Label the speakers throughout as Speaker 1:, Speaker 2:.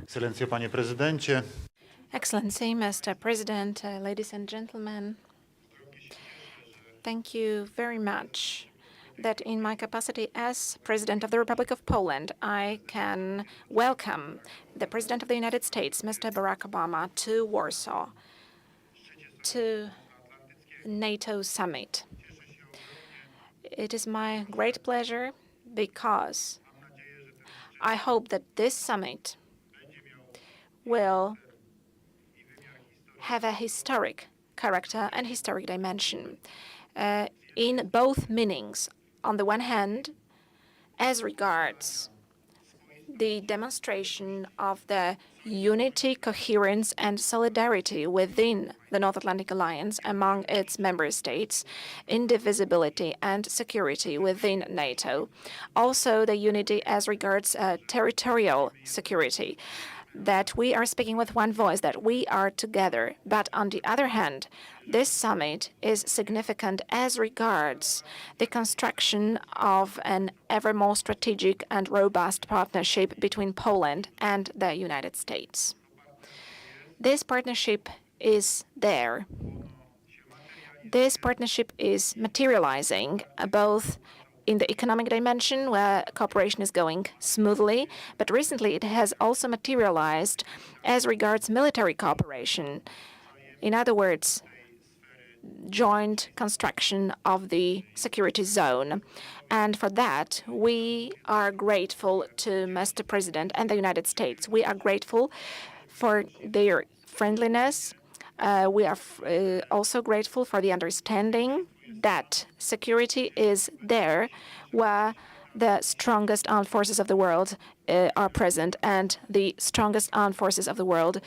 Speaker 1: Ekscelencjo, panie prezydencie.
Speaker 2: Excellency, Mr. President, ladies and gentlemen, thank you very much that in my capacity as President of the Republic of Poland, I can welcome the President of the United States, Mr. Barack Obama, to Warsaw, to NATO summit. It is my great pleasure because I hope that this summit will have a historic character and historic dimension in both meanings. On the one hand, as regards the demonstration of the unity, coherence, and solidarity within the North Atlantic Alliance among its member states, indivisibility and security within NATO. Also, the unity as regards territorial security, that we are speaking with one voice, that we are together. But on the other hand, this summit is significant as regards the construction of an ever more strategic and robust partnership between Poland and the United States. This partnership is there. This partnership is materializing both in the economic dimension, where cooperation is going smoothly, but recently it has also materialized as regards military cooperation. In other words, joint construction of the security zone. And for that, we are grateful to Mr. President and the United States. We are grateful for their friendliness. We are also grateful for the understanding that security is there where the strongest armed forces of the world are present, and the strongest armed forces of the world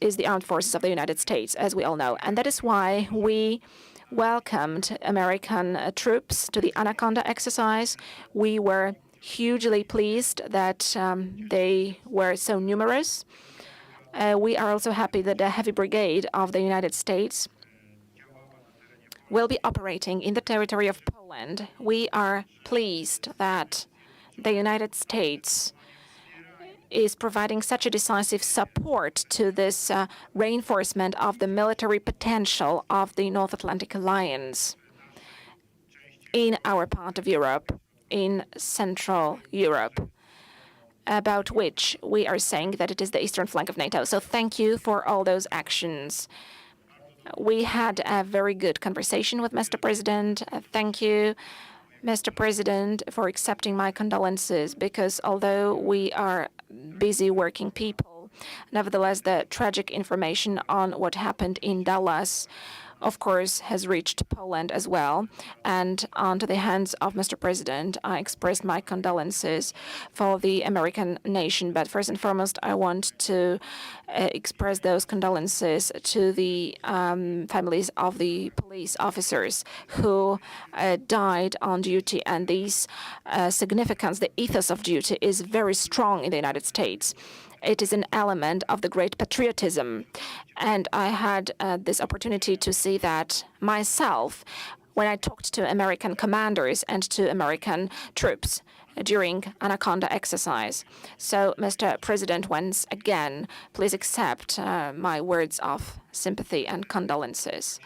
Speaker 2: is the armed forces of the United States, as we all know. And that is why we welcomed American troops to the Anaconda exercise. We were hugely pleased that they were so numerous. We are also happy that the Heavy Brigade of the United States will be operating in the territory of Poland. We are pleased that the United States is providing such a decisive support to this reinforcement of the military potential of the North Atlantic Alliance in our part of Europe, in Central Europe, about which we are saying that it is the eastern flank of NATO. So thank you for all those actions. We had a very good conversation with Mr. President. Thank you, Mr. President, for accepting my condolences, because although we are busy working people, nevertheless, the tragic information on what happened in Dallas, of course, has reached Poland as well. And onto the hands of Mr. President, I expressed my condolences for the American nation. But first and foremost, I want to express those condolences to the families of the police officers who died on duty. And this significance, the ethos of duty, is very strong in the United States. It is an element of the great patriotism. And I had this opportunity to see that myself when I talked to American commanders and to American troops during Anaconda exercise. So, Mr. President, once again, please accept my words of sympathy and condolences.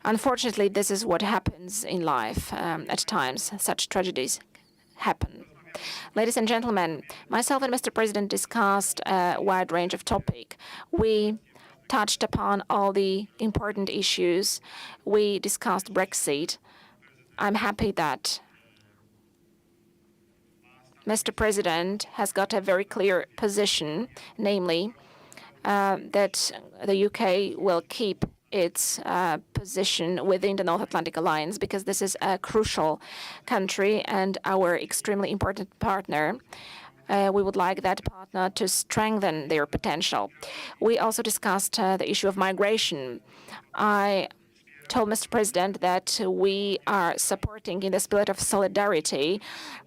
Speaker 2: Unfortunately, this is what happens in life at times. Such tragedies happen. Ladies and gentlemen, myself and Mr. President discussed a wide range of topics. We touched upon all the important issues. We discussed Brexit. I'm happy that Mr. President has got a very clear position, namely that the UK will keep its position within the North Atlantic Alliance, because this is a crucial country and our extremely important partner. We would like that partner to strengthen their potential. We also discussed the issue of migration. I told Mr. President that we are supporting, in the spirit of solidarity,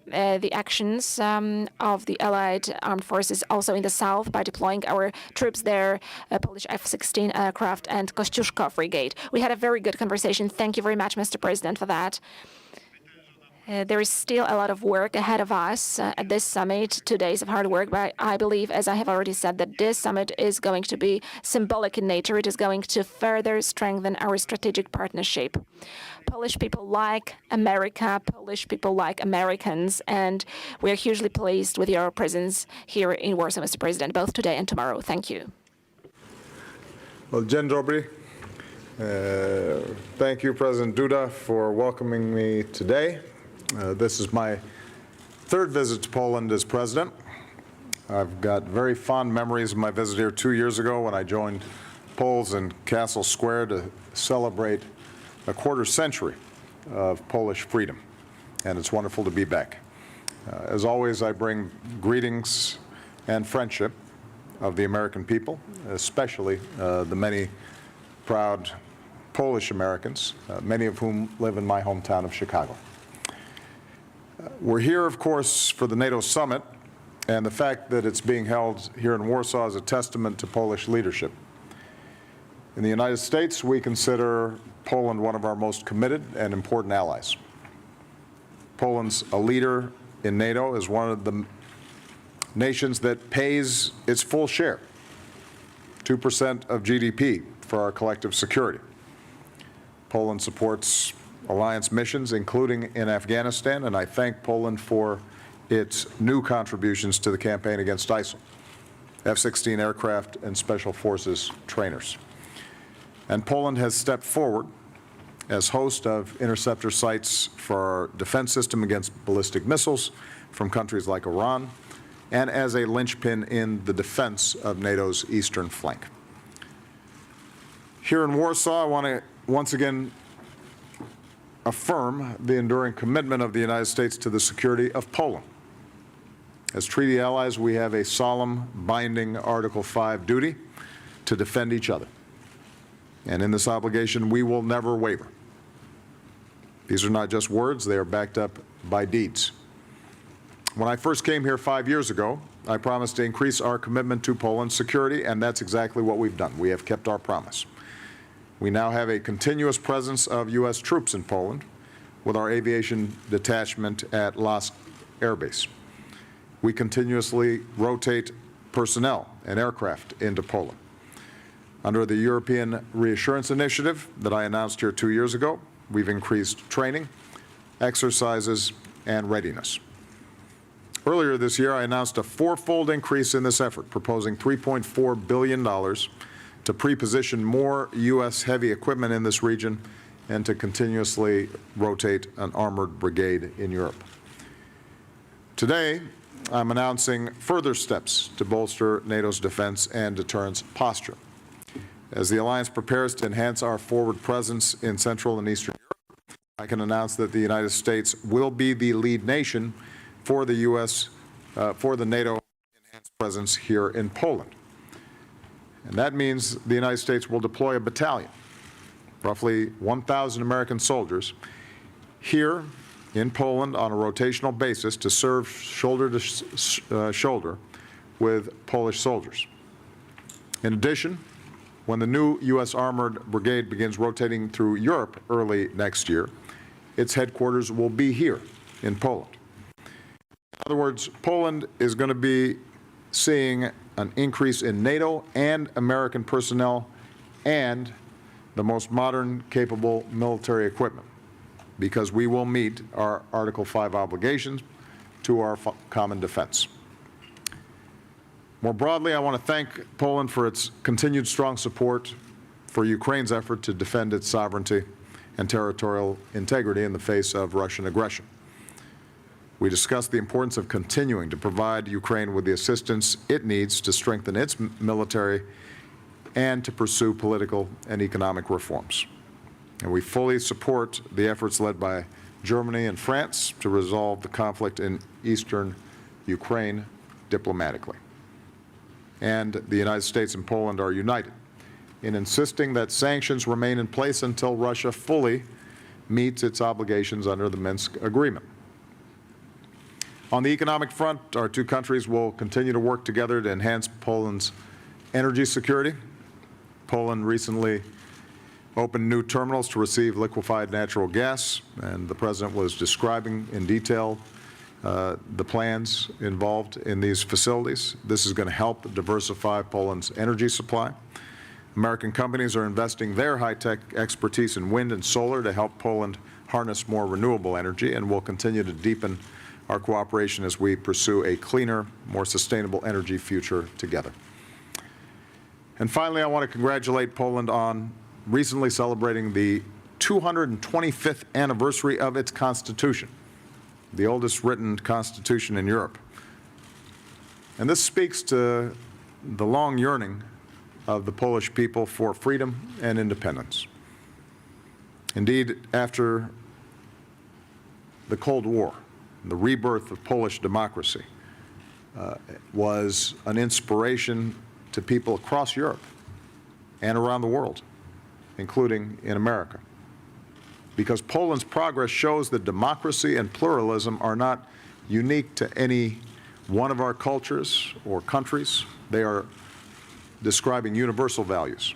Speaker 2: the actions of the Allied armed forces also in the south by deploying our troops there, Polish F-16 aircraft and Kościuszko Brigade. We had a very good conversation. Thank you very much, Mr. President, for that. There is still a lot of work ahead of us at this summit, 2 days of hard work, but I believe, as I have already said, that this summit is going to be symbolic in nature. It is going to further strengthen our strategic partnership. Polish people like America, Polish people like Americans, and we are hugely pleased with your presence here in Warsaw, Mr. President, both today and tomorrow. Thank you.
Speaker 1: Well, dzień dobry. Thank you, President Duda, for welcoming me today. This is my third visit to Poland as president. I've got very fond memories of my visit here 2 years ago when I joined Poles in Castle Square to celebrate a quarter century of Polish freedom, and it's wonderful to be back. As always, I bring greetings and friendship of the American people, especially the many proud Polish Americans, many of whom live in my hometown of Chicago. We're here, of course, for the NATO summit, and the fact that it's being held here in Warsaw is a testament to Polish leadership. In the United States, we consider Poland one of our most committed and important allies. Poland's a leader in NATO, is one of the nations that pays its full share, 2% of GDP, for our collective security. Poland supports alliance missions, including in Afghanistan, and I thank Poland for its new contributions to the campaign against ISIL, F-16 aircraft and special forces trainers. And Poland has stepped forward as host of interceptor sites for our defense system against ballistic missiles from countries like Iran, and as a linchpin in the defense of NATO's eastern flank. Here in Warsaw, I want to once again affirm the enduring commitment of the United States to the security of Poland. As treaty allies, we have a solemn, binding Article 5 duty to defend each other. And in this obligation, we will never waver. These are not just words, they are backed up by deeds. When I first came here 5 years ago, I promised to increase our commitment to Poland's security, and that's exactly what we've done. We have kept our promise. We now have a continuous presence of U.S. troops in Poland with our aviation detachment at Lask Air Base. We continuously rotate personnel and aircraft into Poland. Under the European Reassurance Initiative that I announced here 2 years ago, we've increased training, exercises, and readiness. Earlier this year, I announced a fourfold increase in this effort, proposing $3.4 billion to pre-position more U.S. heavy equipment in this region and to continuously rotate an armored brigade in Europe. Today, I'm announcing further steps to bolster NATO's defense and deterrence posture. As the alliance prepares to enhance our forward presence in Central and Eastern Europe, I can announce that the United States will be the lead nation for the NATO enhanced presence here in Poland. And that means the United States will deploy a battalion, roughly 1,000 American soldiers, here in Poland on a rotational basis to serve shoulder to shoulder with Polish soldiers. In addition, when the new U.S. Armored Brigade begins rotating through Europe early next year, its headquarters will be here in Poland. In other words, Poland is going to be seeing an increase in NATO and American personnel and the most modern, capable military equipment, because we will meet our Article 5 obligations to our common defense. More broadly, I want to thank Poland for its continued strong support for Ukraine's effort to defend its sovereignty and territorial integrity in the face of Russian aggression. We discussed the importance of continuing to provide Ukraine with the assistance it needs to strengthen its military and to pursue political and economic reforms. And we fully support the efforts led by Germany and France to resolve the conflict in eastern Ukraine diplomatically. And the United States and Poland are united in insisting that sanctions remain in place until Russia fully meets its obligations under the Minsk Agreement. On the economic front, our two countries will continue to work together to enhance Poland's energy security. Poland recently opened new terminals to receive liquefied natural gas, and the President was describing in detail the plans involved in these facilities. This is going to help diversify Poland's energy supply. American companies are investing their high-tech expertise in wind and solar to help Poland harness more renewable energy, and we'll continue to deepen our cooperation as we pursue a cleaner, more sustainable energy future together. And finally, I want to congratulate Poland on recently celebrating the 225th anniversary of its constitution, the oldest written constitution in Europe. And this speaks to the long yearning of the Polish people for freedom and independence. Indeed, after the Cold War, the rebirth of Polish democracy was an inspiration to people across Europe and around the world, including in America. Because Poland's progress shows that democracy and pluralism are not unique to any one of our cultures or countries. They are describing universal values.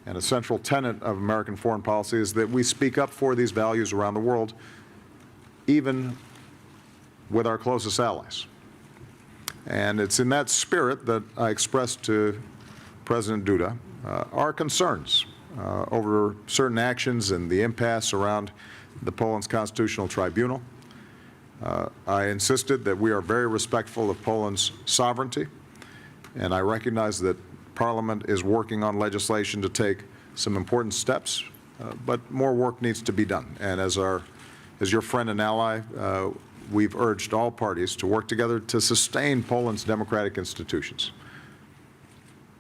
Speaker 1: And a central tenet of American foreign policy is that we speak up for these values around the world, even with our closest allies. And it's in that spirit that I expressed to President Duda our concerns over certain actions and the impasse around the Poland's Constitutional Tribunal. I insisted that we are very respectful of Poland's sovereignty, and I recognize that Parliament is working on legislation to take some important steps, but more work needs to be done. And as your friend and ally, we've urged all parties to work together to sustain Poland's democratic institutions.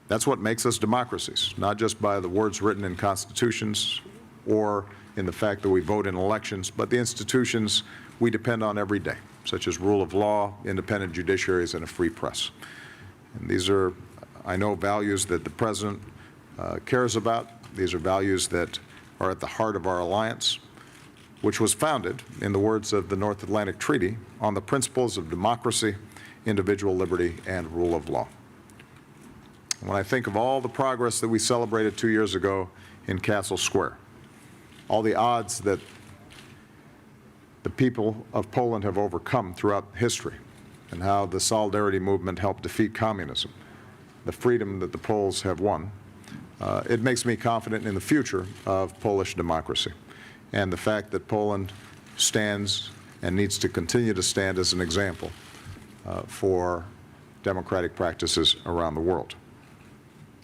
Speaker 1: That's what makes us democracies, not just by the words written in constitutions or in the fact that we vote in elections, but the institutions we depend on every day, such as rule of law, independent judiciaries, and a free press. And these are, I know, values that the President cares about. These are values that are at the heart of our alliance, which was founded, in the words of the North Atlantic Treaty, on the principles of democracy, individual liberty, and rule of law. When I think of all the progress that we celebrated 2 years ago in Castle Square, all the odds that the people of Poland have overcome throughout history, and how the Solidarity movement helped defeat communism, the freedom that the Poles have won, it makes me confident in the future of Polish democracy, and the fact that Poland stands and needs to continue to stand as an example for democratic practices around the world.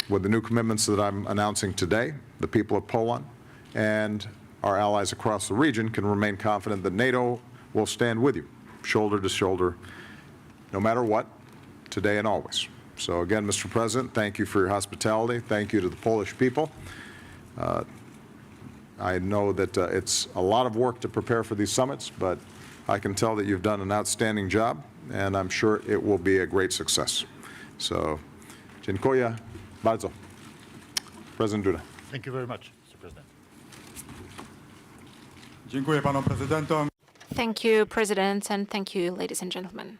Speaker 1: With the new commitments that I'm announcing today, the people of Poland and our allies across the region can remain confident that NATO will stand with you, shoulder to shoulder, no matter what, today and always. So again, Mr. President, thank you for your hospitality. Thank you to the Polish people. I know that it's a lot of work to prepare for these summits, but I can tell that you've done an outstanding job, and I'm sure it will be a great success. So, dziękuję bardzo. President Duda.
Speaker 3: Thank you very much, Mr. President.
Speaker 4: Dziękuję panom prezydentom.
Speaker 2: Thank you, President, and thank you, ladies and gentlemen.